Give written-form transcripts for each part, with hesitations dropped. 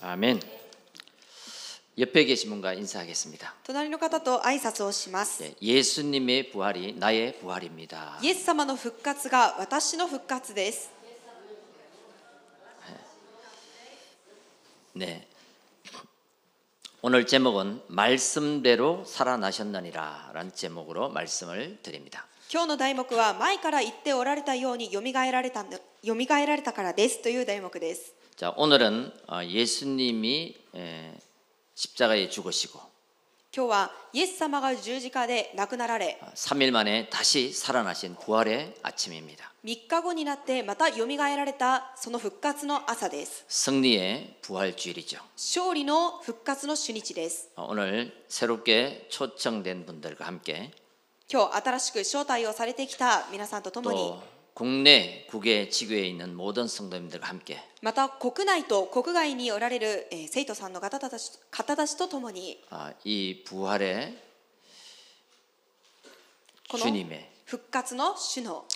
아멘. 옆에 계신 분과 인사하겠습니다. 隣の方と挨拶をします。 네, 예수님의 부활이 나의 부활입니다. イエス様の復活が私の復活です。 네. 오늘 제목은 말씀대로 살아나셨느니라 라는 제목으로 말씀을 드립니다. 今日の題目は前から言っておられたようによみがえられたからですという題目です。 자, 오늘은 예수님이 십자가에 죽으시고 今日はイエス様が十字架で亡くなられ 3일 만에 다시 살아나신 부활의 아침입니다. 3日後になってまたよみがえられたその復活の朝です。 승리의 부활주일이죠. 勝利の復活の主日です。 오늘 새롭게 초청된 분들과 함께 今日新しく招待をされてきた皆さんと共に 또 국내, 국외, 지구에 있는 모든 성도님들과 함께 また国内と国外におられる生徒さんの方たちと共に 이 부활의 この 주님의 復活の主の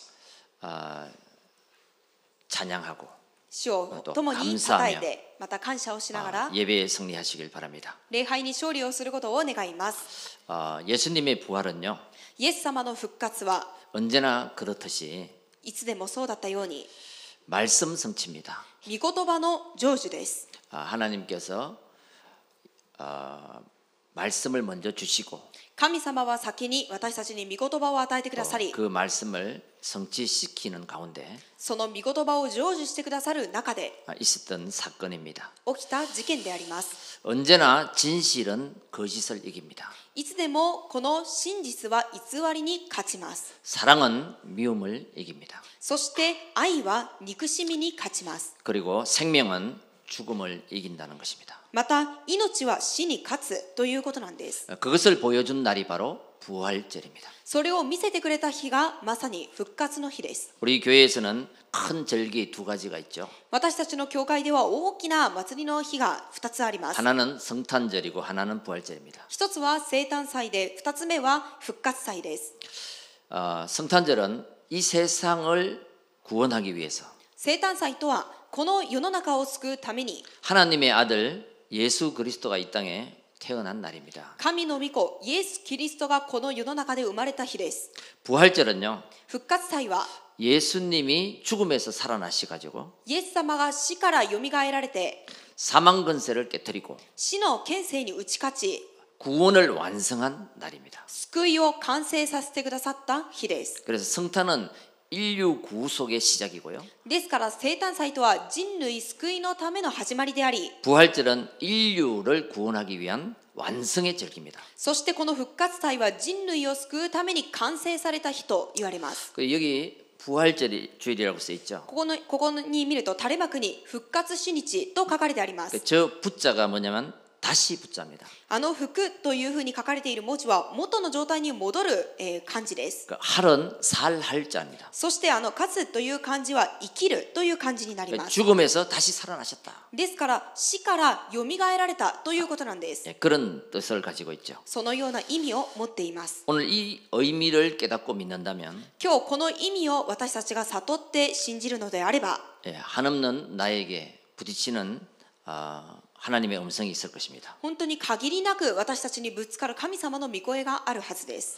찬양하고 主をと共に감사하며 叩いてまた感謝をしながら 예배에 승리하시길 바랍니다. 礼拝に勝利をすることを願います。 예수님의 부활은요 イエス様の復活は 언제나 그렇듯이 いつでもそうだったように 말씀 성취입니다. 御言葉の成就です。 하나님께서 말씀을 먼저 주시고 神様は先に私たちに御言葉を与えてくださり 그 말씀을 성취시키는 가운데 その御言葉を成就してくださる中で 있었던 사건입니다. 起きた事件であります。 언제나 진실은 거짓을 이깁니다. いつでもこの真実は偽りに勝ちます。 사랑은 미움을 이깁니다. そして愛は憎しみに勝ちます。 그리고 생명은 죽음을 이긴다는 것입니다. また命は死に勝つということなんです。 그것을 보여준 날이 바로 부활절입니다. それを見せてくれた日がまさに復活の日です。 우리 교회에서는 큰 절기 두 가지가 있죠. 私たちの教会では大きな祭りの日が2つあります。 하나는 성탄절이고 하나는 부활절입니다. 一つは生誕祭で、2つ目は復活祭です。 성탄절은 이 세상을 구원하기 위해서 生誕祭とはこの世の中を救うために 하나님의 아들 예수 그리스도가 이 땅에 태어난 날입니다. 神の御子イエス・キリストがこの世の中で生まれた日です。 부활절은요 復活祭は 예수님이 죽음에서 살아나셔가지고 イエス様が死からよみがえられて 사망 권세를 깨뜨리고 死の権勢に打ち勝ち 구원을 완성한 날입니다. 救いを完成させてくださった日です。 그래서 성탄은 인류 구속의 시작이고요. ですから生誕祭とは人類救いのための始まりであり 부활절은 인류를 구원하기 위한 완성의 절기입니다. そしてこの復活祭は人類を救うために完成された日と言われます。 여기 부활절이라고 써 있죠. ここに見ると垂れ幕に復活主日と書かれてあります。 저 부자가 뭐냐면 다시 부자입니다. 復というふうに書かれている文字は元の状態に戻る漢字です。 할은 살할 자입니다. そして活という漢字は生きるという漢字になります。 죽음에서 다시 살아나셨다. ですから死からよみがえられたということなんです。 그런 뜻을 가지고 있죠. そのような意味を持っています。 오늘 이 의미를 깨닫고 믿는다면 今日この意味を私たちが悟って信じるのであれば 한없는 나에게 부딪히는 하나님의 음성이 있을 것입니다. 本当に限りなく私たちにぶつかる神様の御声があるはずです。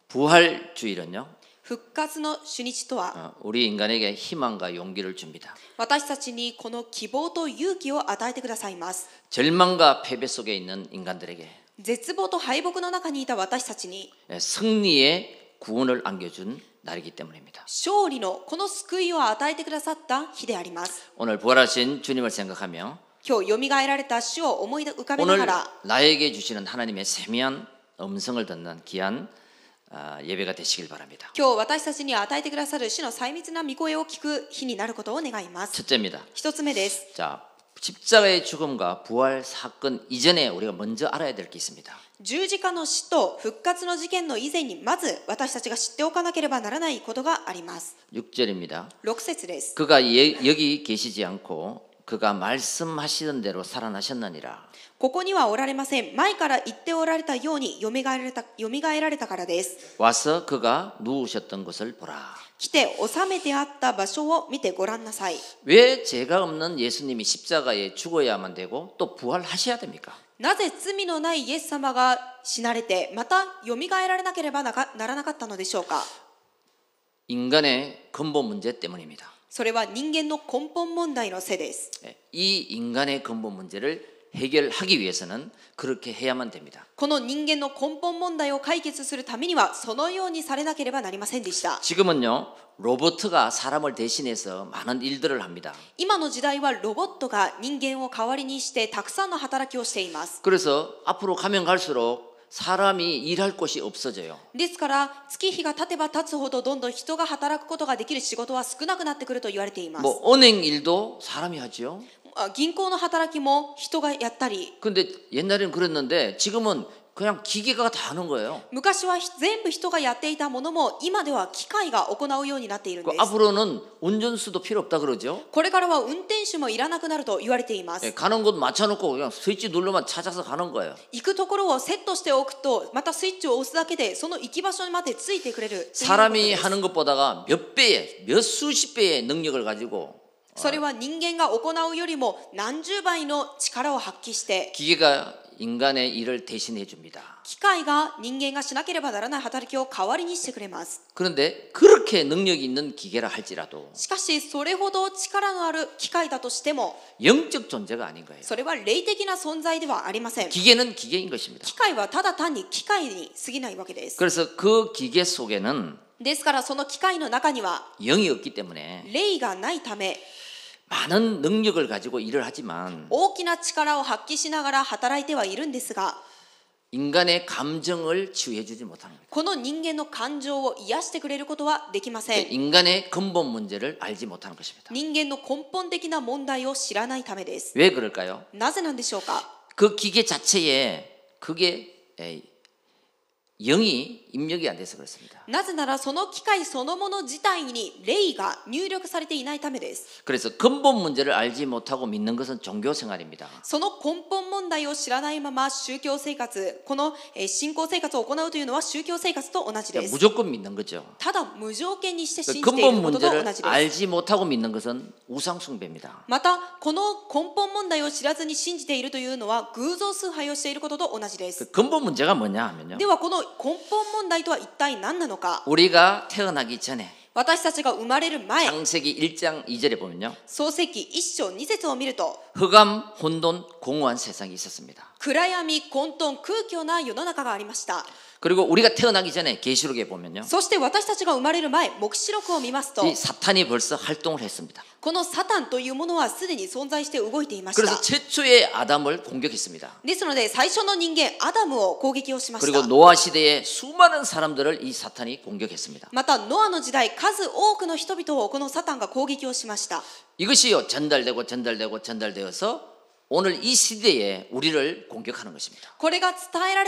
부활주일은요 復活の主日とは 우리 인간에게 희망과 용기를 줍니다. 私たちにこの希望と勇気を与えてくださいます。 절망과 패배 속에 있는 인간들에게 絶望と敗北の中にいた私たちに 승리의 구원을 안겨준 날이기 때문입니다. 勝利のこの救いを与えてくださった日であります。 오늘 부활하신 주님을 생각하며 今日よみがえられた主を思い浮かべな 오늘 がら 나에게 주시는 하나님의 세미한 음성을 듣는 귀한 예배가 되시길 바랍니다. 今日私たちに与えてくださる主の細密な御声を聞く日になることを願います。 첫째입니다. 一つ目です。 자, 십자가의 죽음과 부활 사건 이전에 우리가 먼저 알아야 될 게 있습니다. 十字架の死と復活の事件の以前にまず私たちが知っておかなければならないことがあります。 6절입니다. 6節です。 그가 여기 계시지 않고 그가 말씀하시던 대로 살아나셨느니라. ここにはおられません。前から言っておられたようによみがえられたからです。 와서 그가 누우셨던 것을 보라. 来て収めてあった場所を見てごらんなさい。 왜 죄가 없는 예수님이 십자가에 죽어야만 되고 또 부활하셔야 됩니까? なぜ罪のないイエス様が死なれてまたよみがえられなければならなかったのでしょうか。 인간의 근본 문제 때문입니다. それは人間の根本問題のせいです。 이 인간의 근본 문제를 해결하기 위해서는 그렇게 해야만 됩니다. この人間の根本問題を解決するためにはそのようにされなければなりませんでした。 지금은요 로봇가 사람을 대신해서 많은 일들을 합니다. 今の時代はロボットが人間を代わりにしてたくさんの働きをしています。 그래서 앞으로 가면 갈수록 사람이 일할 곳이 없어져요. ですから月日が経てば経つほどどんどん人が働くことができる仕事は少なくなってくると言われています。 뭐 은행 일도 사람이 하죠. 銀行の働きも人がやったり、 근데 옛날에는 그랬는데 지금은 그냥 기계가 다 하는 거예요. 昔は全部人がやっていたものも今では機械が行うようになっているんです。 앞으로는 운전수도 필요 없다 그러죠. これからは運転手もいらなくなると言われています。 가는 곳 맞춰놓고 그냥 스위치 눌러만 찾아서 가는 거예요. 行くところをセットしておくとまたスイッチを押すだけでその行き場所までついてくれるということです。 사람이 하는 것보다가 몇 배의 몇 수십 배의 능력을 가지고 それは人間が行うよりも何十倍の力を発揮して 기계가 인간의 일을 대신해 줍니다. 機械が人間がしなければならない働きを代わりにしてくれます。 그런데 그렇게 능력이 있는 기계라 할지라도 しかしそれほど力のある機械だとしても 영적 존재가 아닌 거예요. それは霊的な存在ではありません。 기계는 기계인 것입니다. 機械はただ単に機械に過ぎないわけです。 그래서 그 기계 속에는 ですからその機械の中には 영이 없기 때문에 霊がないため 많은 능력을 가지고 일을 하지만 大きな力を発揮しながら働いてはいるんですが 인간의 감정을 치유해 주지 못하는 거예요. この人間の感情を癒してくれることはできません。 인간의 근본 문제를 알지 못하는 것입니다. 人間の根本的な問題を知らないためです。 왜 그럴까요? なぜなんでしょうか。 그 기계 자체에 그게 영이 입력이 안 돼서 그렇습니다. なぜならその機械そのもの自体に霊が入力されていないためです。 그래서 근본 문제를 알지 못하고 믿는 것은 종교 생활입니다. その根本問題を知らないまま宗教生活、この信仰生活を行うというのは宗教生活と同じです。 무조건 믿는 거죠. ただ無条件にして信じてい 근본 ることと同 문제를 じです。 알지 못하고 믿는 것은 우상 숭배입니다. またこの根本問題を知らずに信じているというのは偶像崇拝をしていることと同じです。 근본 문제가 뭐냐 하면요. ではこの根本問題とは一体何なのか。 우리가 태어나기 전에 私たちが生まれる前、 창세기 1장 2절에 보면요. 創世記1章2節を見ると 흑암, 혼돈, 공허한 세상이 있었습니다. 暗闇混沌空虚な世の中がありました。 그리고 우리가 태어나기 전에 계시록에 보면요. そして私たちが生まれる前、黙示録を見ますと 이 사탄이 벌써 활동을 했습니다. このサタンというものはすでに存在して動いていまし 그래서 た。 최초의 아담을 공격했습니다. ですので最初の人間アダムを攻撃をしまし 그리고 た。 노아 시대에 수많은 사람들을 이 사탄이 공격했습니다. またノアの時代、数多くの人々をこのサタンが攻撃をしました。 이것이요 전달되어서 오늘 이 시대에 우리를 공격하는 것입니다. これが伝えら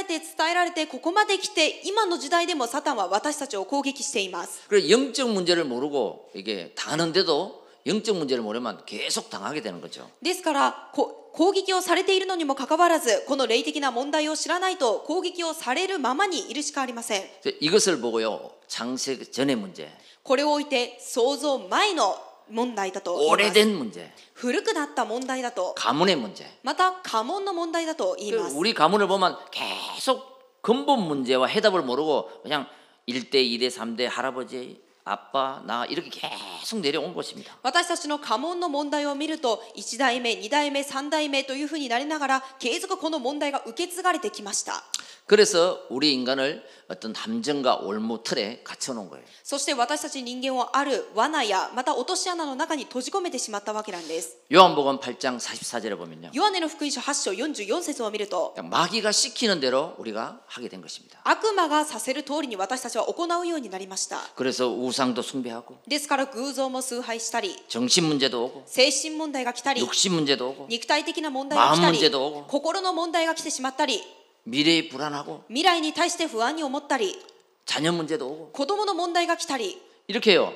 れてここまで来て今の時代でもサタンは私たちを攻撃しています。 그리고 영적 문제를 모르고 이게 당하는데도 영적 문제를 모르면 계속 당하게 되는 거죠. ですから攻撃をされているのにもかかわらずこの霊的な問題を知らないと攻撃をされるままにいるしかありません。 이것을 보고요 창세 전의 문제, これを置いて創造前の問題だと言います。 오래된 문제, 古くなった問題だと、 가문의 문제. また家紋の問題だと言います。 우리 가문을 보면 계속 근본 문제와 해답을 모르고 그냥 1대, 2대, 3대 할아버지, 아빠, 나 이렇게 계속 내려온 것입니다. 私たちの家紋の問題を見ると1代目、2代目、3代目というふうになりながら継続この問題が受け継がれてきました。 그래서 우리 인간을 어떤 함정과 올무 틀에 갇혀놓은 거예요. そして私たち人間をある罠やまた落とし穴の中に閉じ込めてしまったわけなんです。 요한복음 8장 44절에 보면요. ヨハネの福音書8章44節を見ると 마귀가 시키는 대로 우리가 하게 된 것입니다. 悪魔がさせる通りに私たちは行うようになりました。 그래서 우상도 숭배하고 ですから偶像も崇拝したり、 정신 문제도 오고 精神問題が来たり、 육신 문제도 오고 肉体的な問題が来た 마음 り、 문제도 오고 心の問題が来てしまったり、 미래에 불안하고 未来に対して不安に思ったり、 자녀 문제도 오고 子供の問題が来たり、 이렇게요.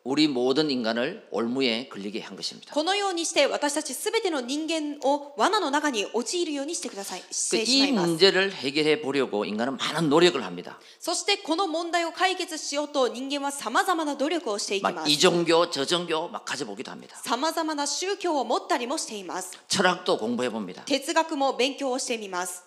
우리 모든 인간을 올무에 걸리게 한 것입니다. このようにして私たちすべての人間を罠の中に陥るようにしてください。してしま 이 います。 문제를 해결해 보려고 인간은 많은 노력을 합니다. そしてこの問題を解決しようと人間はさまざまな努力をしていきま 막 す。 이 종교 저 종교 막 가져보기도 합니다. さまざまな宗教を持ったりもしています。 철학도 공부해 봅니다. 哲学も勉強をしてみます。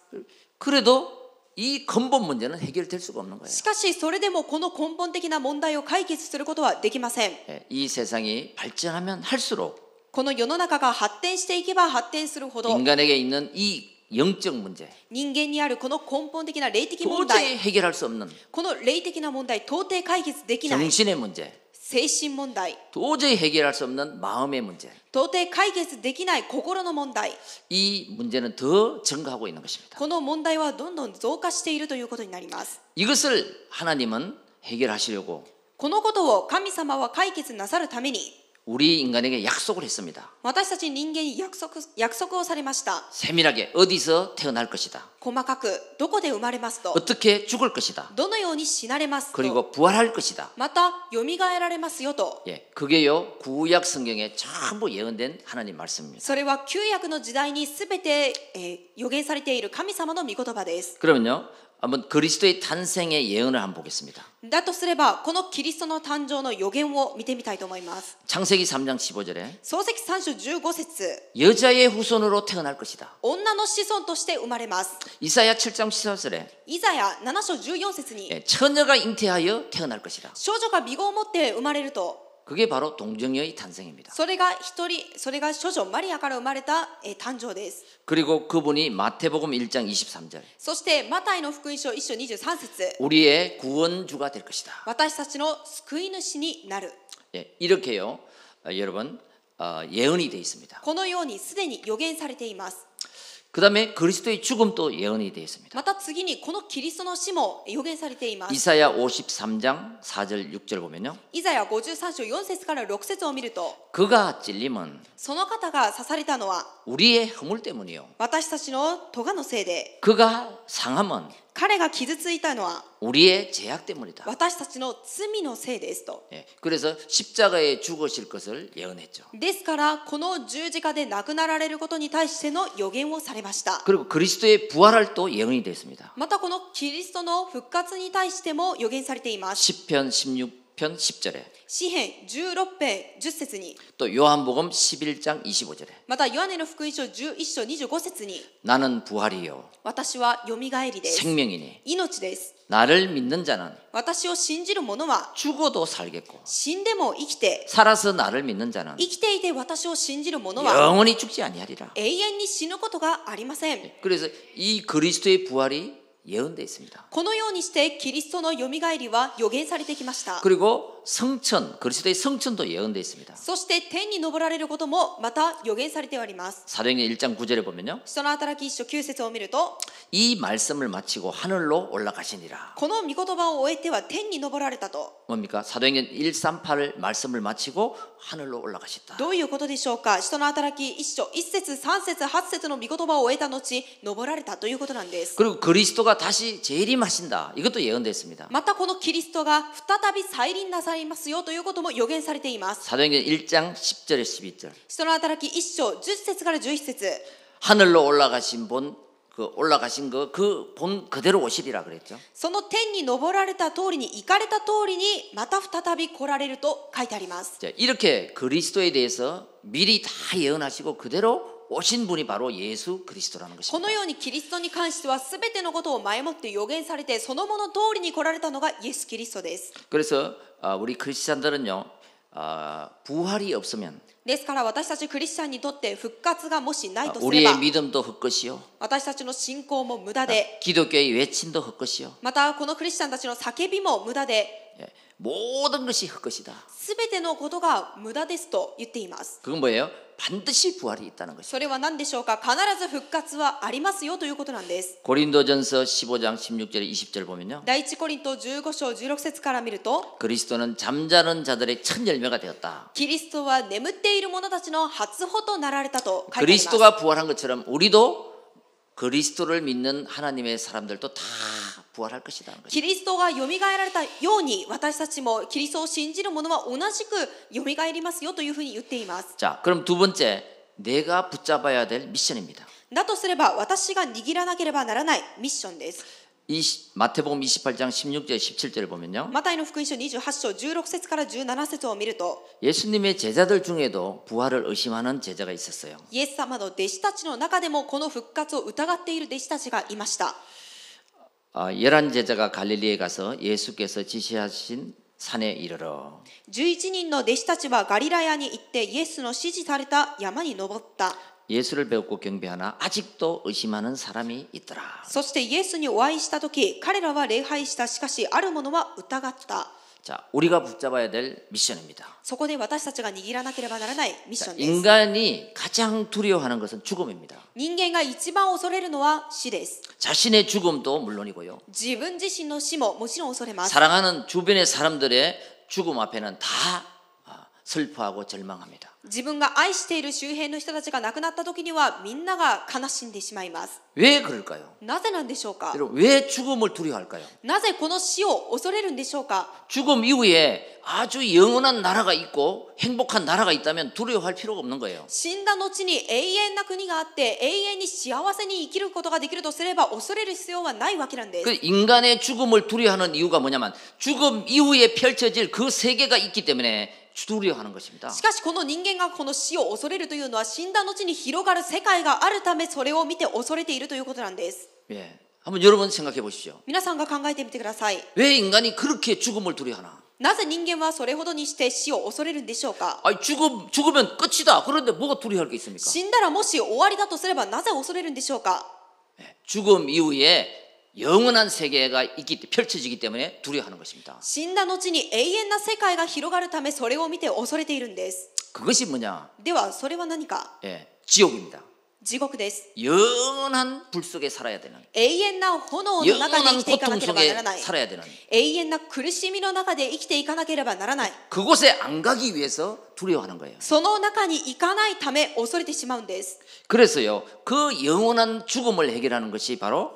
그래도 이 근본 문제는 해결될 수가 없는 거예요. しかしそれでもこの根本的な問題を解決することはできません。 이 세상이 발전하면 할수록 この世の中が発展していけば発展するほど 인간에게 있는 이 영적 문제 人間にあるこの根本的な霊的問題 도저히 해결할 수 없는 この霊的な問題到底解決できない 정신의 문제 精神問題 도저히 해결할 수 없는 마음의 문제 到底解決できない心の問題 이 문제는 더 증가하고 있는 것입니다. この問題はどんどん増加しているということになります。 이것을 하나님은 해결하시려고 このことを神様は解決なさるために 우리 인간에게 약속을 했습니다. 私たち人間に約束をされました。 세밀하게 어디서 태어날 것이다. 細かくどこで生まれますと 어떻게 죽을 것이다. どのように死なれますと 그리고 부활할 것이다. またよみがえられますよと 예, 그게요 구약 성경에 전부 예언된 하나님 말씀입니다. それは旧約の時代にすべて、予言されている神様の御言葉です。 그러면요 한번 그리스도의 탄생의 예언을 한번 보겠습니다. だとすればこのキリストの誕生の予言を見てみたいと思います。 창세기 3장 15절에 創世記3章15節 여자의 후손으로 태어날 것이다. 女の子孫として生まれます。 이사야 7장 14절에 イザヤ7章14節に 예, 처녀가 잉태하여 태어날 것이다. 少女が御子を持って生まれると 그게 바로 동정녀의 탄생입니다. それが処女マリアから生まれた、誕生です。 그리고 그분이 마태복음 1장 23절 そしてマタイの福音書1章23節 우리의 구원주가 될 것이다. 私たちの救い主になる。 예, 이렇게요 여러분 예언이 되어 있습니다. このようにすでに予言されています。 그 다음에 그리스도의 죽음도 예언이 되어 있습니다. また次にこのキリストの死も予言されています。 이사야 53장 4절 6절 보면요 イザヤ53章4節から6節を見ると 그가 찔림은 その方が刺されたのは 우리의 허물 때문이요 私たちの咎のせいで 그가 상함은 彼が傷ついたのは 우리의 죄악 때문이다. 私たちの罪のせいですと。 예, 그래서 십자가에 죽으실 것을 예언했죠. ですからこの十字架で亡くなられることに対しての予言をされました。 그리고 그리스도의 부활할 또 예언이 됐습니다. またこのキリストの復活に対しても予言されています。 10편 16편 10절에 詩編16編10節に 또 요한복음 11장 25절에 またヨハネの福音書11章25節に 나는 부활이요 私はよみがえりです。 생명이니 命です。 나를 믿는 자는 私を信じる者は 죽어도 살겠고 死んでも生きて 살아서 나를 믿는 자는 生きていて私を信じる者は 영원히 죽지 아니하리라. 永遠に死ぬことがありません。 그래서 이 그리스도의 부활이 예언되어 있습니다. このようにしてキリストのよみがえりは予言されてきました。 그리고 성천, 그리스도의 성천도 예언되어 있습니다. そして天に昇られることもまた予言されております。 사도행전 1장 9절에 보면요. 人の働き一章9節を見ると 이 말씀을 마치고 하늘로 올라가시니라. この御言葉を終えては天に昇られたと。 뭡니까? 사도행전 138 말씀을 마치고 하늘로 올라가셨다. どういうことでしょうか。人の働き一章1節3節8節の御言葉を終えた後昇られたということなんです。 그리고 그리스도가 다시 재림하신다. 이것도 예언됐습니다. またこのキリストが再び再臨なさいますよということも予言されています。 사도행전 1장 10절에 11절. 人の働き1章10節から11節 하늘로 올라가신 올라가신 그 본 그대로 오시리라 그랬죠. その天に昇られた通りに行かれた通りにまた再び来られると書いてあります。 자, 이렇게 그리스도에 대해서 미리 다 예언하시고 그대로 오신 분이 바로 예수 그리스도라는 こ 것입니다. のようにキリストに関しては全てのことを前もって予言されてそのもの通りに来られたのがイエス・キリストです。 그래서 우리 크리스찬들은요 부활이 없으면 ですから私たちクリスチャンにとって復活がもしないとすれ 우리의 ば 믿음도 헛것이요 私たちの信仰も無駄で 기독교의 외침도 헛것이요 またこのクリスチャンたちの叫びも無駄で 예, 모든 것이 헛것이다. 全てのことが無駄ですと言っています。 그건 뭐예요? 반드시 부활이 있다는 것입니다. それは何でしょうか。必ず復活はありますよということなんです。 고린도전서 15장 16절 20절 보면요. 第一コリント15章16節から見ると 그리스도는 잠자는 자들의 첫 열매가 되었다. キリストは眠っている者たちの初歩となられたと書いてあります。 그리스도가 부활한 것처럼 우리도 그리스도를 믿는 하나님의 사람들도 다 부활할 것이라는 거죠. キリストがよみがえられたように私たちもキリストを信じる者は同じくよみがえりますよというふうに言っています。 자, 그럼 두 번째, 내가 붙잡아야 될 미션입니다. だとすれば私が握らなければならないミッションです。 마태복음 28장 16절 17절을 보면요. マタイの福音書28章16節から17節を見ると 예수님의 제자들 중에도 부활을 의심하는 제자가 있었어요. イエス様の弟子たちの中でもこの復活を疑っている弟子たちがいました。 11 제자가 갈릴리에 가서 예수께서 지시하신 산에 이르러 11人の弟子たちはガリラヤに行ってイエスの指示された山に登った。 예수를 배웠고 경배하나 아직도 의심하는 사람이 있더라. そしてイエスにお会いしたとき、彼らは礼拝した。しかしある者は疑った。 자, 우리가 붙잡아야 될 미션입니다. そこで私たちが握らなければならないミッショ 자, ンです。 인간이 가장 두려워하는 것은 죽음입니다. 人間が一番恐れるのは死です。 자신의 죽음도 물론이고요. 自分自身の死ももちろん恐れます。 사랑하는 주변의 사람들의 죽음 앞에는 다 슬퍼하고 절망합니다. 自分が愛している周辺の人たちが亡くなった時にはみんなが悲しんでしまいます。 왜 그럴까요? なぜなんでしょうか。 여러분, 왜 죽음을 두려워할까요? なぜこの死を恐れるんでしょうか。 죽음 이후에 아주 영원한 나라가 있고 행복한 나라가 있다면 두려워할 필요가 없는 거예요. 死んだ後に永遠な国があって永遠に幸せに生きることができるとすれば恐れる必要はないわけなんです。 그 인간의 죽음을 두려워하는 이유가 뭐냐면 죽음 이후에 펼쳐질 그 세계가 있기 때문에 두려워하는 것입니다. しかしこの人間がこの死を恐れるというのは死んだ後に広がる世界があるためそれを見て恐れているということなんです。 예, 한번 여러분 생각해 보십시오. 皆さんが考えてみてください。 왜 인간이 그렇게 죽음을 두려워하나? なぜ人間はそれほどにして死を恐れるんでしょうか。 아니, 죽으면 끝이다. 그런데 뭐가 두려워할 게 있습니까? 死んだらもし終わりだとすればなぜ恐れるんでしょうか。 예, 죽음 이후에 영원한 세계가 펼쳐지기 때문에 두려워하는 것입니다. 死んだ後に永遠な世界が広がるためそれを見て恐れているんです。 그것이 뭐냐? ではそれは何か。 예, 지옥입니다. 地獄です。 영원한 불 속에 살아야 되는, 永遠な炎の中で生 영원한 きていかな 고통 ければな 속에 らない。 살아야 되는, 永遠な苦しみの中で生きていかなければならない。 그곳에 안 가기 위해서 두려워하는 거예요. その中に行かないため恐れてしまうんです。 그래서요, 그 영원한 죽음을 해결하는 것이 바로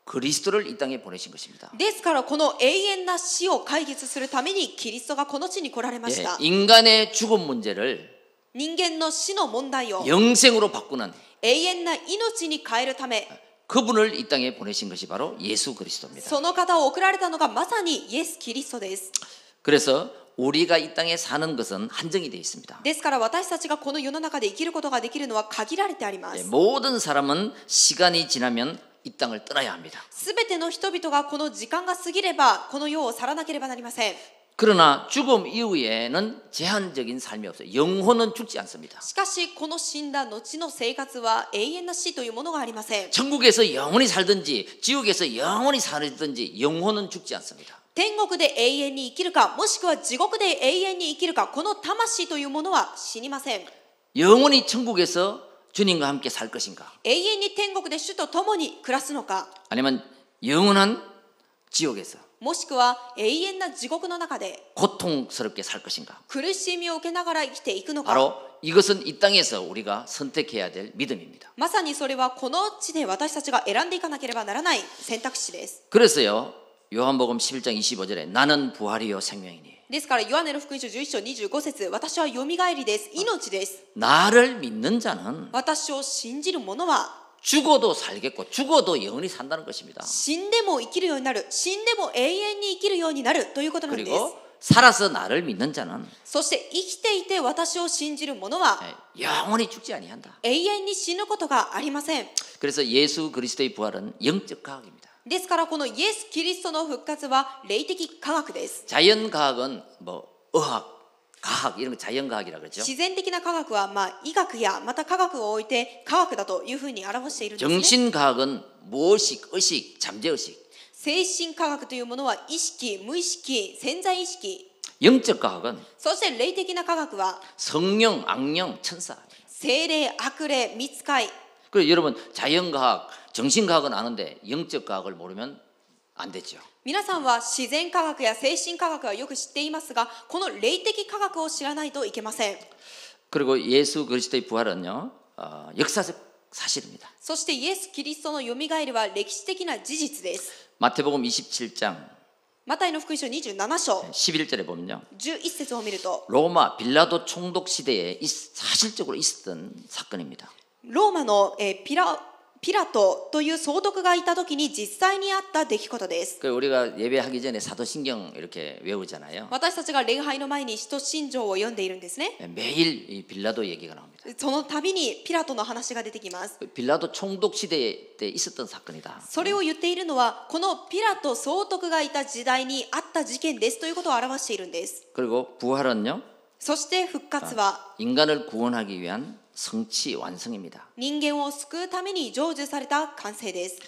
그리스도를 이 땅에 보내신 것입니다. ですからこの永遠な死を解決するためにキリストがこの地に来られまし 예, た。 인간의 죽음 문제를 人間の死の問題を 영생으로 바꾸는 永遠な命に変えるため 그분을 이 땅에 보내신 것이 바로 예수 그리스도입니다. その方を送られたのがまさにイエス・キリストです。 그래서 우리가 이 땅에 사는 것은 한정이 되어 있습니다. ですから私たちがこの世の中で生きることができるのは限られてありま 예, す。 모든 사람은 시간이 지나면 이 땅을 떠나야 합니다. すべての人々がこの時間が過ぎればこの世を去らなければなりません。 그러나 죽음 이후에는 제한적인 삶이 없어요. 영혼은 죽지 않습니다. しかしこの死んだ後の生活は永遠な死というものがありません。 천국에서 영원히 살든지 지옥에서 영원히 살든지 영혼은 죽지 않습니다. 天国で永遠に生きるかもしくは地獄で永遠に生きるかこの魂というものは死にません。 영원히 천국에서 주님과 함께 살 것인가? 永遠に天国で主と共に暮らすのか 아니면 영원한 지옥에서 もしくは永遠な地獄の中で 고통스럽게 살 것인가? 苦しみを受けながら生きていくのか 바로 이것은 이 땅에서 우리가 선택해야 될 믿음입니다. まさにそれはこの地で私たちが選んでいかなければならない選択肢です。 그래서요, 요한복음 11장 25절에 나는 부활이요 생명이니 ですからヨハネの福音書11章25節私はよみがえりです命です 나를 믿는 자는 私を信じる者は 죽어도 살겠고 죽어도 영원히 산다는 것입니다. 死んでも生きるようになる死んでも永遠に生きるようになるということなんです。 그리고 살아서 나를 믿는 자는 そして生きていて私を信じる者は 영원히 죽지 아니한다. 永遠に死ぬことがありません。 그래서 예수 그리스도의 부활은 영적 과학입니다. ですからこのイエス・キリストの復活は霊的科学です。 자연 과학은 뭐 의학, 과학 이런 거 자연 과학이라 그러죠. 自然的な科学は医学やまた科学を置いて科学だというふうに表しているんですね。 정신 과학은 무의식, 의식, 잠재의식. 精神科学というものは意識、無意識、潜在意識。 영적 과학은 そして霊的な科学は 성령, 악령, 천사. 精霊、悪霊、御使い。 그래서 여러분 자연 과학, 정신 과학은 아는데 영적 과학을 모르면 안 되죠. 皆さんは自然科学や精神科学はよく知っていますがこの霊的科学を知らないといけません。 그리고 예수 그리스도의 부활은요, 역사적 사실입니다. そしてイエス・キリストのよみがえりは歴史的な事実です。 마태복음 27장 マタイの福音書27章 11절에 보면요. 11節を見ると、 로마 빌라도 총독 시대에 사실적으로 있었던 사건입니다. ローマのピラトという総督がいた時に実際にあった出来事です。 그 우리가 예배하기 전에 사도신경 이렇게 외우잖아요. 私たちが礼拝の前に使徒信条を読んでいるんですね。 매일 이 빌라도 얘기가 나옵니다. その度にピラトの話が出てきます。 빌라도 총독 시대 때 있었던 사건이다. それを言っているのはこのピラト総督がいた時代にあった事件ですということを表しているんです。 그리고 부활은요. そして復活は 인간을 구원하기 위한 성취 완성입니다. 人間を救うために成就された完成です。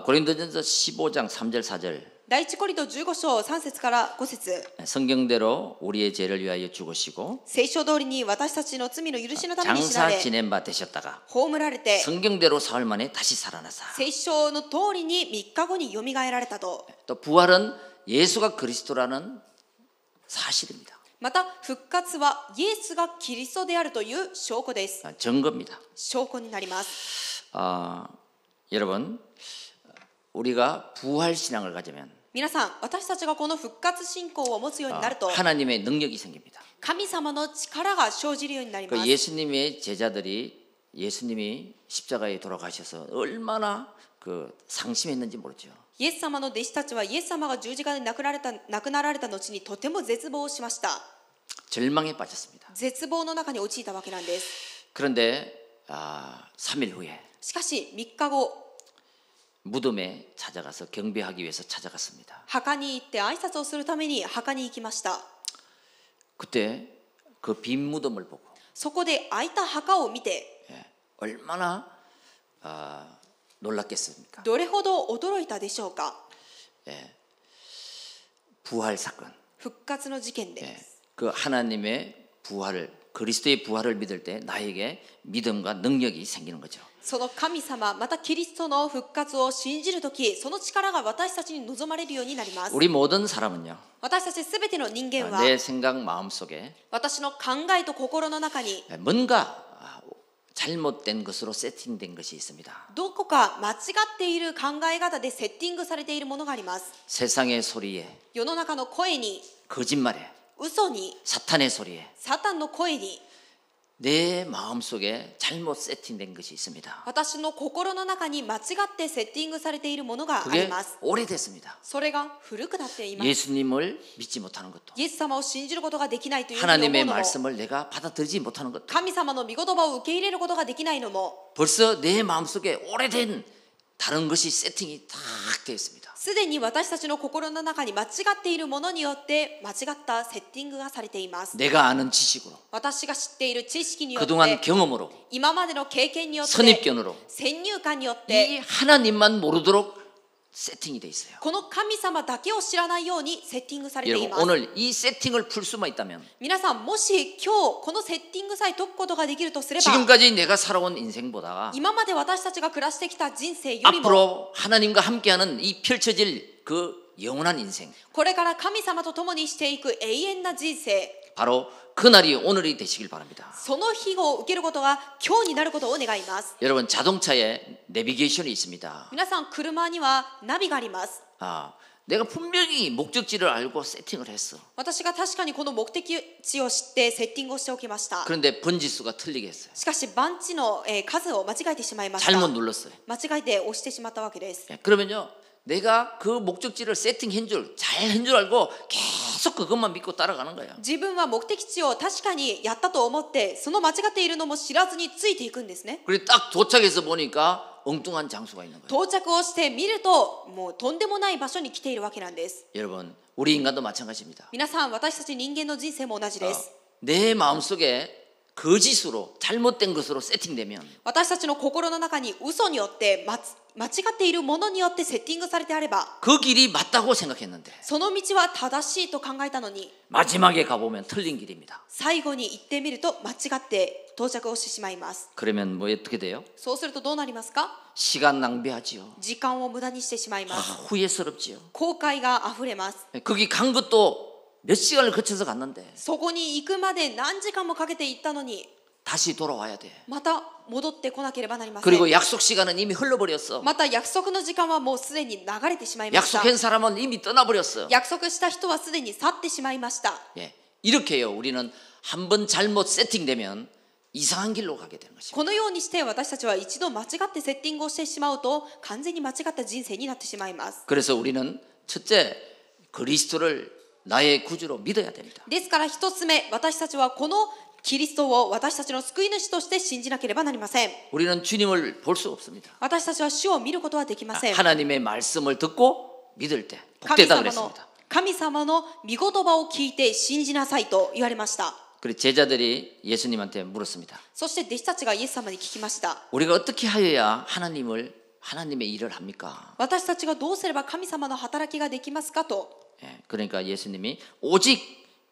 고린도전서 15장 3절 4절 第一コリント15章3節から5節 성경대로 우리의 죄를 위하여 죽으시고 聖書通りに私たちの罪の許しのために死な 장사 れ 지낸 바 되셨다가 葬られて 성경대로 사흘 만에 다시 살아나사. 聖書の通りに3日後によみがえられたと。 또 부활은 예수가 그리스도라는 사실입니다. また復活はイエスがキリストであるという証拠です。 증거입니다. 証拠になります。 여러분 우리가 부활 신앙을 가지면 皆さん、私たちがこの復活信仰を持つようになると 하나님의 능력이 생깁니다. 神様の力が生じるようになりま 그 す。 예수님의 제자들이 예수님이 십자가에 돌아가셔서 얼마나 그 상심했는지 모르죠. イエス様の弟子たちはイエス様が十字架で亡くなられた後にとても絶望しました。 절망에 빠졌습니다. 絶望の中に陥ったわけなんです。 그런데 3일 후에 しかし3日後 무덤에 찾아가서 경배하기 위해서 찾아갔습니다. 墓に行って挨拶をするために墓に行きました。 그때 그 빈 무덤을 보고 そこで空いた墓を見て 얼마나 놀랐겠습니까? どれほど驚いたでしょうか。 부활 사건. 復活の事件です。 그 하나님의 부활을 그리스도의 부활을 믿을 때 나에게 믿음과 능력이 생기는 거죠. その神様またキリストの復活を信じるとき、その力が私たちに望まれるようになります。 우리 모든 사람은요. 私たちすべての人間は 내 생각 마음 속에 私の考えと心の中に 뭔가 잘못된 것으로 세팅된 것이 있습니다. どこか間違っている考え方でセッティングされているものがあります。 세상의 소리에 世の中の声に、 거짓말에 嘘に、 사탄의 소리에 サタンの声に 내 마음 속에 잘못 세팅된 것이 있습니다. 私の心の中に間違ってセッティングされているものがあり 그게 ます。 오래됐습니다. それが古くなっています。 예수님을 믿지 못하는 것도 イエス様を信じることができないというふうに思 하나님의 うのも、 말씀을 내가 받아들이지 못하는 것도 神様の御言葉を受け入れることができないのも、 벌써 내 마음속에 오래된 다른 것이 세팅이 다 되어 있습니다. すでに私たちの心の中に間違っているものによって間違ったセッティングがされています。 내가 아는 지식으로 私が知っている知識によっ 그동안 て、 경험으로 今までの経験によって、 선입견으로 先入観によって 이 하나님만 모르도록 세팅이 되어 있어요. この神様だけを知らないようにセッティングされてい 여러분 ます。 오늘 이 세팅을 풀 수만 있다면 皆さん、もし今日このセッティングさえ解くことができるとすれば、 지금까지 내가 살아온 인생보다 今まで私たちが暮らしてきた人生よりも 앞으로 하나님과 함께하는 이 펼쳐질 그 영원한 인생 これから神様と共にしていく永遠な人生、 바로 그날이 오늘이 되시길 바랍니다. その日を受けることが今日になることを願います。 여러분 자동차에 내비게이션이 있습니다. 皆さん、車にはナビがあります。 내가 분명히 목적지를 알고 세팅을 했어. 私が確かにこの目的地を知ってセッティングをしておきました。 그런데 번지수가 틀리게 했어요. しかし番地の数を間違えてしまいました。 잘못 눌렀어요. 間違えて押してしまったわけです。 그러면요 내가 그 목적지를 세팅한 줄 잘한 줄 알고 계속 그것만 믿고 따라가는 거예요. 自分は目的地を確かにやったと思って、その間違っているのも知らずについていくんですね。 그리고 딱 도착해서 보니까 엉뚱한 장소가 있는 거예요. 到着をして見ると、もうとんでもない場所に来ているわけなんです。 여러분 우리 인간도 마찬가지입니다. 皆さん、私たち人間の人生も同じです。 내 마음속에 거짓으로 잘못된 것으로 세팅되면 私たちの心の中に嘘によって間違っているものによってセッティングされてあれば、 그 길이 맞다고 생각했는데 その道は正しいと考えたのに、 마지막에 가보면 틀린 길입니다. 最後に行ってみると間違って到着をしてしまいます。 그러면 뭐 어떻게 돼요? そうするとどうなりますか？ 시간 낭비하지요. 時間を無駄にしてしまいます。 후회스럽지요. 後悔があふれます。 거기 간 것도 몇 시간을 거쳐서 갔는데 そこに行くまで何時間もかけて行ったのに、 다시 돌아와야 돼. また戻ってこなければなりません。 그리고 약속 시간은 이미 흘러버렸어. また約束の時間はもうすでに流れてしまいました。 약속한 사람은 이미 떠나버렸어. 約束した人はすでに去ってしまいました。 예, 이렇게요. 우리는 한 번 잘못 세팅되면 이상한 길로 가게 되는 것입니다. このようにして私たちは一度間違ってセッティングをしてしまうと完全に間違った人生になってしまいます。 그래서 우리는 첫째 그리스도를 나의 구주로 믿어야 됩니다. ですから一つ目、私たちはこのキリストを私たちの救い主として信じなければなりません。 우리는 주님을 볼 수 없습니다. 私たちは主を見ることはできません。 하나님의 말씀을 듣고 믿을 때 神 복되다 様の 그랬습니다. 神様の御言葉を聞いて信じなさいと言われました。 그리고 제자들이 예수님한테 물었습니다. そして弟子たちがイエス様に聞きました。 우리가 어떻게 하여야 하나님의 일을 합니까? 私たちがどうすれば神様の働きができますかと。 예, 그러니까 예수님이 오직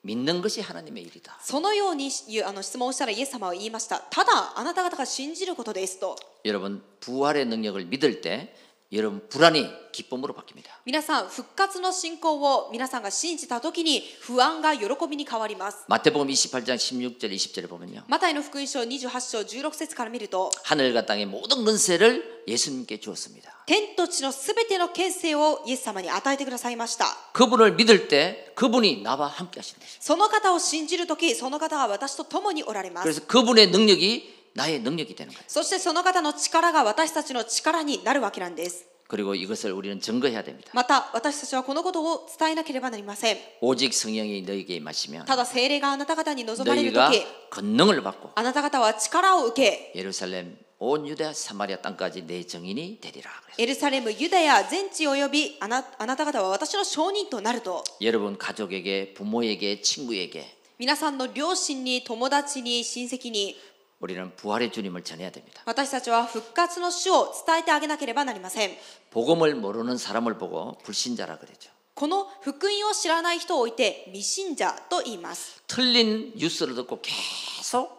믿는 것이 하나님의 일이다. そのように質問をしたらイエス様は言いました。ただあなた方が信じることですと。 여러분 부활의 능력을 믿을 때 여러분 불안이 기쁨으로 바뀝니다. 皆さん復活の信仰を皆さんが信じた時に不安が喜びに変わります。 마태복음 28장 16절 20절에 보면요. マタイの福音書28章16節から見ると 하늘과 땅의 모든 권세를 예수님께 주었습니다. 天と地のすべての権勢をイエス様に与えてくださいました。 그분을 믿을 때 그분이 나와 함께 하시는 것입니다. その方を信じる時、その方は私と共におられます。 그래서 그분의 능력이 나의 능력이 되는 거예요. そしてその方の力が私たちの力になるわけなんです。 그리고 이것을 우리는 증거해야 됩니다. また私たちはこのことを伝えなければなりません。 오직 성령이 너에게 임하시면 ただ聖霊があなた方に望まれる 너희가 時、 권능을 받고 あなた方は力を受け、 예루살렘 온 유대 사마리아 땅까지 내 증인이 되리라. 그래서 エルサレム、ユダヤ全地及びあなた方は私の証人となると。 여러분 가족에게 부모에게 친구에게 皆さんの両親に、友達に、親戚に、 우리는 부활의 주님을 전해야 됩니다. 私たちは復活の主を伝えてあげなければなりません。 복음을 모르는 사람을 보고 불신자라 그러죠. この福音を知らない人を置いて未信者と言います。 틀린 뉴스를 듣고 계속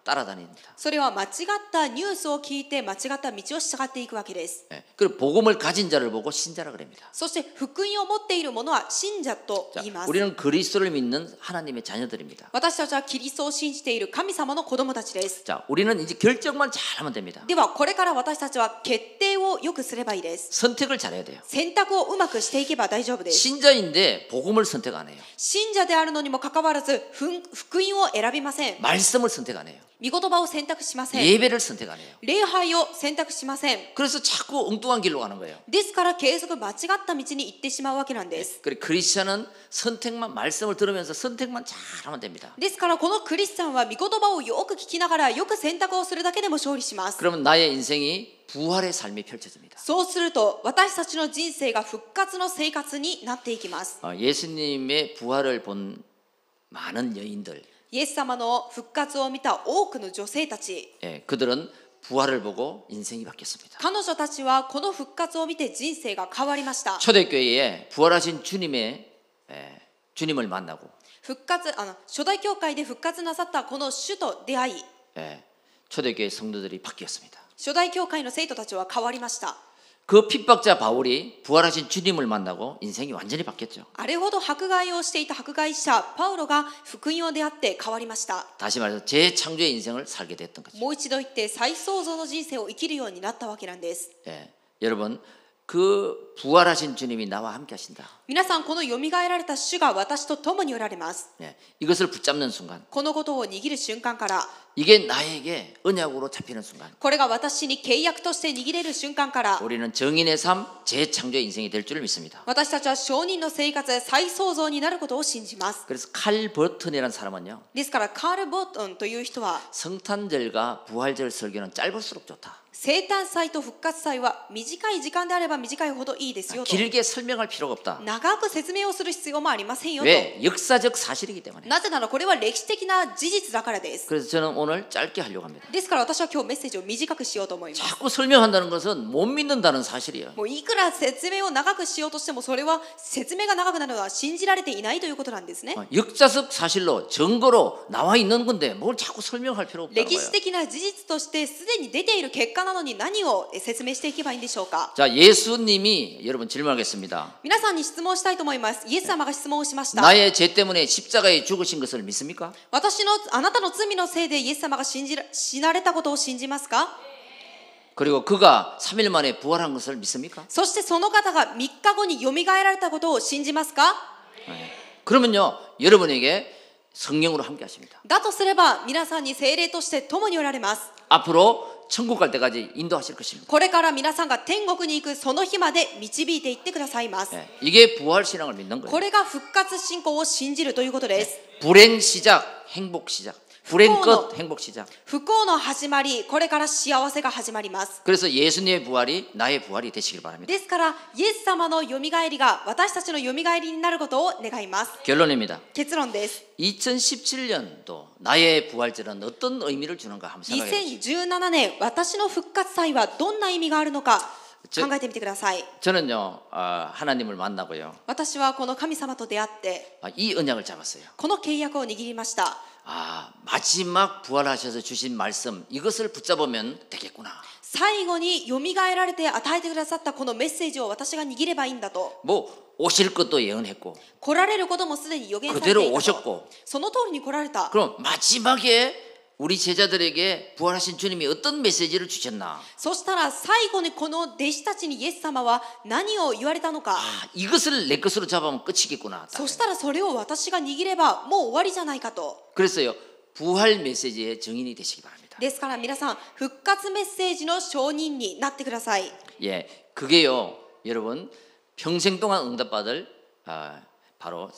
따라다닙니다. それは間違ったニュースを聞いて間違った道を従っていくわけです。 예, 그리고 복음을 가진 자를 보고 신자라 그럽니다. そして福音を持っている者は信者と 자, 言います。 우리는 그리스도를 믿는 하나님의 자녀들입니다. 私たちはキリストを信じている神様の子供たちです。 자, 우리는 이제 결정만 잘하면 됩니다. ではこれから私たちは決定をよくすればいいです。 선택을 잘해야 돼요. 選択をうまくしていけば大丈夫です。 신자인데 복음을 선택 안 해요. 信者であるのにもかかわらず福音を選びません。 말씀을 선택 안 해요. 御言葉を選択しません。 예배를 선택 안 해요. 礼拝を選択しません。 그래서 자꾸 엉뚱한 길로 가는 거예요. ですから継続間違った道に行ってしまうわけなんです。 그래 크리스천은 선택만 말씀을 들으면서 선택만 잘하면 됩니다. ですからこのクリスチャンは御言葉をよく聞きながらよく選択をするだけでも勝利します。 그러면 나의 인생이 부활의 삶이 펼쳐집니다. そうすると私たちの人生が復活の生活になっていきます。 예수님의 부활을 본 많은 여인들, イエス様の復活を見た多くの女性たち、 그들은 부활을 보고 인생이 바뀌었습니다. 彼女たちはこの復活を見て人生が変わりました。 초대교회에 부활하신 주님을 만나고 初代教会で復活なさったこの主と出会い、 초대교회 성도들이 바뀌었습니다. 初代教会の生徒たちは変わりました。 그 핍박자 바울이 부활하신 주님을 만나고 인생이 완전히 바뀌었죠. あれほど迫害をしていた迫害者パウロが福音を出会って変わりました。 다시 말해서 재창조의 인생을 살게 됐던 거죠. もう一度言って再創造の人生を生きるようになったわけなんです。 여러분 그 부활하신 주님이 나와 함께 하신다. 皆さんこのよみがえられた主が私と共におられます。 이것을 붙잡는 순간 このことを握る瞬間から、 이게 나에게 언약으로 잡히는 순간 これが私に契約として握れる瞬間から、 우리는 정인의 삶, 재창조의 인생이 될 줄을 믿습니다. 私たちは証人の生活、再創造になることを信じます。 그래서 칼 버튼이라는 사람은요. ですからカール・ボートンという人は、 성탄절과 부활절 설교는 짧을수록 좋다. 生誕祭と復活祭は短い時間であれば短いほどいいですよと。 길게 설명할 필요가 없다. 長く説明をする必要もありませんよと。 왜? 역사적 사실이기 때문에. なぜならこれは歴史的な事実だからです。 그래서 저는 오늘 짧게 하려고 합니다. ですから私は今日メッセージを短くしようと思います。 자꾸 설명한다는 것은 못 믿는다는 사실이에요. もういくら説明を長くしようとしてもそれは説明が長くなるのは信じられていないということなんですね。 역사적 사실로 증거로 나와 있는 건데 뭘 자꾸 설명할 필요 없다는 歴 거예요. 史的な事実としてすでに出ている結果ななのに何を説明していけばいいんでしょうか。 자, 예수님이 여러분 질문하겠습니다. 皆さんに質問したいと思います。イエス様が質問をしました。 나의 죄 때문에 십자가에 죽으신 것을 믿습니까? あなたの罪のせいでイエス様が死なれたことを信じますか？ 그리고 그가 3일 만에 부활한 것을 믿습니까? そしてその方が3日後によみがえられたことを信じますか？ 그러면요, 여러분에게 성령으로 함께 하십니다. だとすれば皆さんに聖霊として共におられます。 앞으로 천국 갈 때까지 인도하실 것입니다. これから皆さんが天国に行くその日まで導いていってくださいます。 이게 부활 신앙을 믿는 こ 거예요. れが復活信仰を信じるということです。 불행 시작, 행복 시작. 불행 끝, 행복 시작. 不幸の始まり、これから幸せが始まります。 그래서 예수님의 부활이 나의 부활이 되시길 바랍니다. ですからイエス様のよみがえりが私たちのよみがえりになることを願います。 결론입니다. 結論です。 2017년도 나의 부활절은 어떤 의미를 주는가 한번 생각해 보십시오. 2017年私の復活祭はどんな意味があるのか考えてみてください。 저는요, 하나님을 만나고요, 私はこの神様と出会って 이 언약을 잡았어요. この契約を握りました。 마지막 부활하셔서 주신 말씀 이것을 붙잡으면 되겠구나. 最後によみがえられて与えてくださったこのメッセージを私が握ればいいんだと。 뭐 오실 것도 예언했고 来られることもすでに予言されて 그대로 いたと。 오셨고 その通りに来られた。 그럼 마지막에 우리 제자들에게 부활하신 주님이 어떤 메시지를 주셨나? そしたら最後にこの弟子たちにイエス様は何を言われたのか。 이것을 내 것으로 잡으면 끝이겠구나. そしたらそれを私が握ればもう終わりじゃないかと。 그래서요, 부활 메시지의 증인이 되시기 바랍니다. ですから皆さん復活メッセージの証人になってください。 예, 그게요, 여러분 평생 동안 응답받을 바로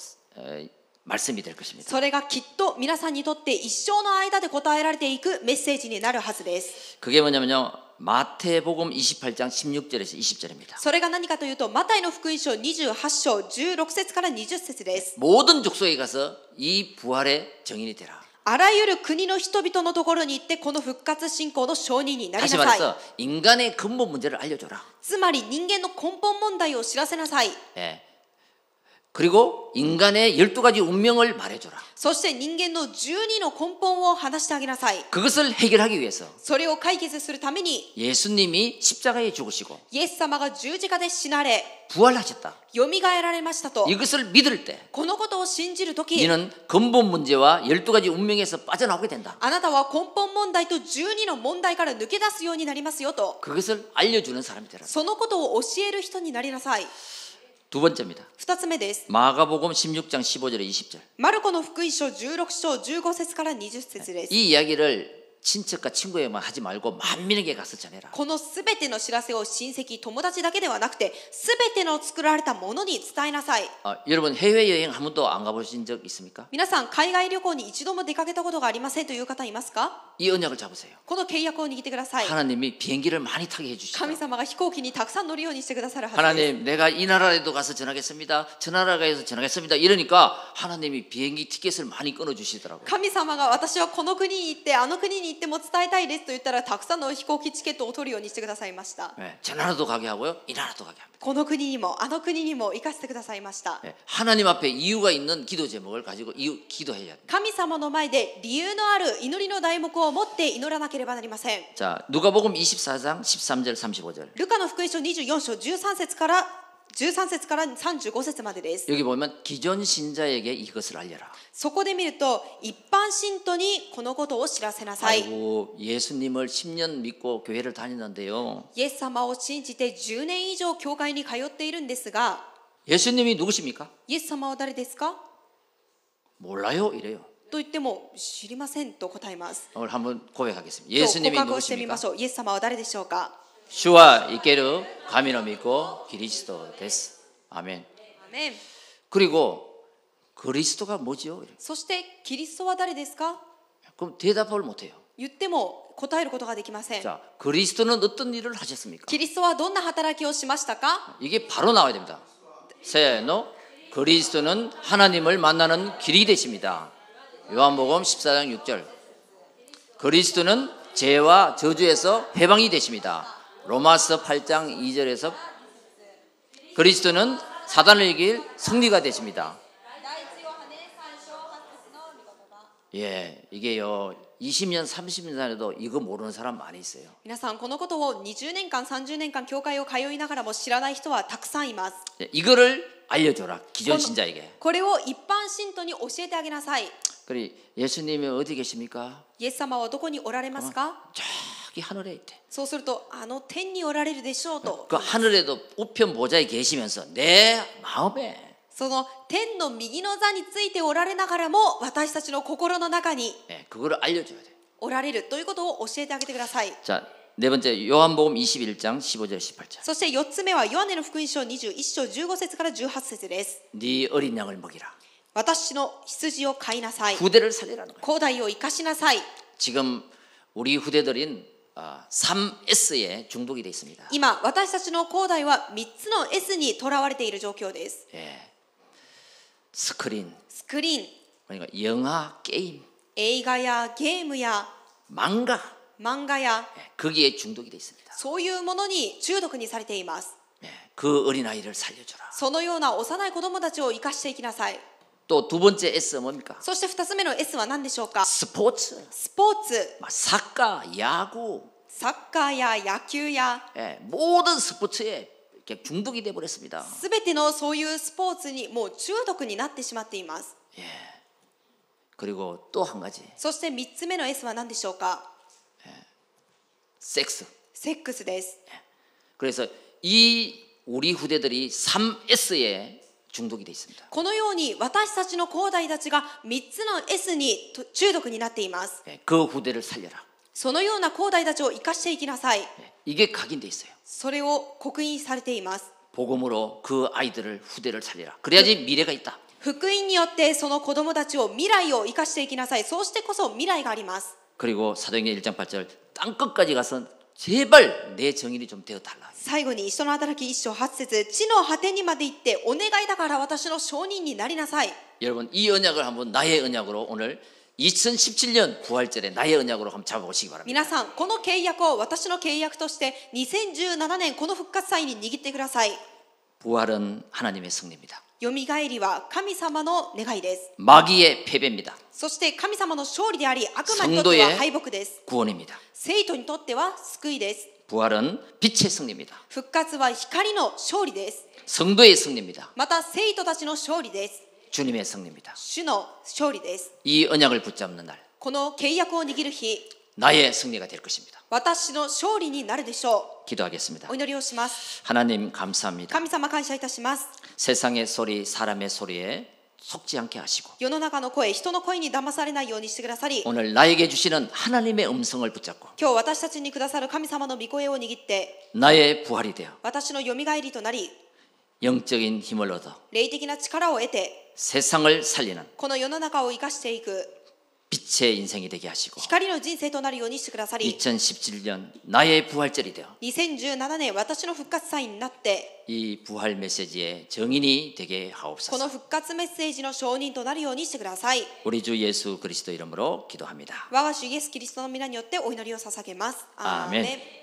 말씀이 될 것입니다. それがきっと皆さんにとって一生の間で答えられていくメッセージになるはずです。 그게 뭐냐면요, 마태복음 28장 16절에서 20절입니다. それが何かというとマタイの福音書28章16節から20節です。 모든 족속에 가서 이 부활의 증인이 되라. あらゆる国の人々のところに行ってこの復活信仰の証人になりな 다시 さい。 말해서 인간의 근본 문제를 알려줘라. つまり人間の根本問題を知らせなさい。 예. 그리고 인간의 12가지 운명을 말해줘라. そして人間の12の根本を話してあげなさい。 그것을 해결하기 위해서 それを解決するために 예수님이 십자가에 죽으시고 イエス様が十字架で死なれ 부활하셨다. よみがえられましたと。 이것을 믿을 때 このことを信じるとき 너는 근본 문제와 12가지 운명에서 빠져나오게 된다. あなたは根本問題と12の問題から抜け出すようになりますよと。 그것을 알려주는 사람이 되라. そのことを教える人になりなさい。 두 번째입니다. 2つ目です。 마가복음 16장 15절에 20절. マルコの福音書16章15節から20節です。 이 이야기를 친척과 친구에만 하지 말고 만민에게 가서 전해라. このすべての知らせを親戚、友達だけではなくて、すべての作られたものに伝えなさい。 여러분 해외여행 한 번도 안 가보신 적 있습니까? 皆さん、海外旅行に一度も出かけたことがありませんという方いますか？ 이 언약을 잡으세요. この契約を握ってください。 하나님이 비행기를 많이 타게 해주시다. 神様が飛行機にたくさん乗るようにしてくださるはずです。 하나님 내가 이 나라에도 가서 전하겠습니다. 저 나라 가서 전하겠습니다. 이러니까 하나님이 비행기 티켓을 많이 끊어주시더라고요. 神様が私はこの国に行ってあの国に行っても伝えたいですと言ったらたくさんの飛行機チケットを取るようにしてくださいました。 네, 저 나라도 가게 하고요. 이 나라도 가게 합니다. この国にもあの国にも行かせてくださいました。 네, 하나님 앞에 이유가 있는 기도 제목을 가지고 기도해야 됩니다. 神様の前で理由のある祈りの題目を持って祈らなければなりません。 자, 누가복음 24장 13절 35절. ルカの福音書24章13節から35節までです。 여기 보면 기존 신자에게 이것을 알려라. そこで見ると一般信徒にこのことを知らせなさい。 아이고 예수님을 10년 믿고 교회를 다니는데요. イエス様を信じて10年以上教会に通っているんですが、 예수님이 누구십니까? イエス様は誰ですか 몰라요 이래요. と言っても知りませんと答えます。 오늘 한번 고백하겠습니다. 今日 예수님이 告白をしてみま 누구십니까? しょう。イエス様は誰でしょうか？ 주와 있게르 가미노 믿고 그리스도 데스. 아멘. アメン。 그리고 그리스도가 뭐지요? そしてキリストは誰ですか？ 그럼 대답을 못해요. 言っても答えることができません。 자, 그리스도는 어떤 일을 하셨습니까? キリストはどんな働きをしましたか？ 이게 바로 나와야 됩니다. 세노 그리스도는 하나님을 만나는 길이 되십니다. 요한복음 14장 6절. 그리스도는 죄와 저주에서 해방이 되십니다. 로마서 8장 2절에서 그리스도는 사단을 이길 승리가 되십니다. 예, 이게요 20년, 30년 전에도 이거 모르는 사람 많이 있어요. 皆さんこのことを20年間30年間教会を通いながらも知らない人はたくさんいます。 이거를 알려줘라 기존 신자에게. これを一般信徒に教えてあげなさい。 그래 예수님이 어디 계십니까? イエス様はどこにおられますか？ 저기 하늘에 있대. そうするとあの天におられるでしょうと。 그 하늘에도 우편 보좌에 계시면서 내 마음에 その天の右の座についておられながらも私たちの心の中に 그거를 알려줘야 돼. おられるということを教えてあげてください。 자, 네 번째 요한복음 21장 15절 18절. そして4つ目はヨハネの福音書21章15節から18節です。 네 어린 양을 먹이라. 私の羊を飼いなさい。 후대를 살리라는 거예요. 後代を生かしなさい。 지금 우리 후대들인 3S에 중독이 돼 있습니다. 今私たちの後代は3つの S にとらわれている状況です。 예. 스크린, スクリーン、 그러니까 영화, 게임, 映画やゲームや 망가, 漫画や 거기에 중독이 돼 있습니다. そういうものに中毒にされています。 그 어린아이를 살려줘라. そのような幼い子供たちを生かしていきなさい。 또 두 번째 S 뭡니까? そして2つ目の S は何でしょうか？ 스포츠, スポーツ、 사과, 야구, サッカーや野球や 모든 스포츠에 이렇게 중독이 돼 버렸습니다. すべてのそういうスポーツにもう中毒になってしまっています。 그리고 또 한 가지, そして3つ目の S は何でしょうか？ 섹스. セックスです。 그래서 이 우리 후대들이 3S에 중독이 돼 있습니다. このように私たちの後代たちが3つの S に中毒になっています。 그 후대를 살려라. そのような後代たちを生かしていきなさい。 이게 각인돼 있어요. それを刻印されています。 복음으로 그 아이들을 후대를 살리라. 그래야지 미래가 있다. 福音によってその子供たちを未来を生かしていきなさい。そうしてこそ未来があります。 그리고 사도행전 1장 8절 땅 끝까지 가서 제발 내 정인이 좀 되어 달라. 最後に人の働き1章8節地の果てにまで行ってお願いだから私の証人になりなさい。 여러분 이 언약을 한번 나의 언약으로 오늘 2017년 부활절에 나의 언약으로 한번 잡아보시기 바랍니다. 皆さんこの契約を私の契約として2017年この復活祭に握ってください。 부활은 하나님의 승리입니다. よみがえりは神様の願いです。 마귀의 패배입니다. そして神様の勝利であり悪魔にとっては敗北です。 구원입니다. 生徒にとっては救いです。 부활은 빛의 승리입니다. 復活は光の勝利です。 성도의 승리입니다. また生徒たちの勝利です。 주님의 승리입니다. 主の勝利です。 이 언약을 붙잡는 날 この契約を握る日、 나의 승리가 될 것입니다. 私の勝利になるでしょ 기도하겠습니다. う。お祈りをします。 하나님 감사합니다. 神様感謝いたします。 세상의 소리, 사람의 소리에 속지 않게 하시고 世の中の声、人の声に騙されないようにしてくださり、 오늘 나에게 주시는 하나님의 음성을 붙잡고 今日私たちにくださる神様の御声を握って、 나의 부활이 되어 私のよみがえりとなり、 영적인 힘을 얻어 霊的な力を得て、 세상을 살리는 この世の中を生かしていく 빛의 인생이 되게 하시고 光の人生となるようにしてくださり、 2017년 나의 부활절이 되어 2017年私の復活祭になって、 이 부활 메시지의 정인이 되게 こ 하옵소서. の復活メッセージの証人となるようにしてください。 우리 주 예수 그리스도 이름으로 기도합니다. 我が主イエスキリストの皆によってお祈りを捧げます。アーメン。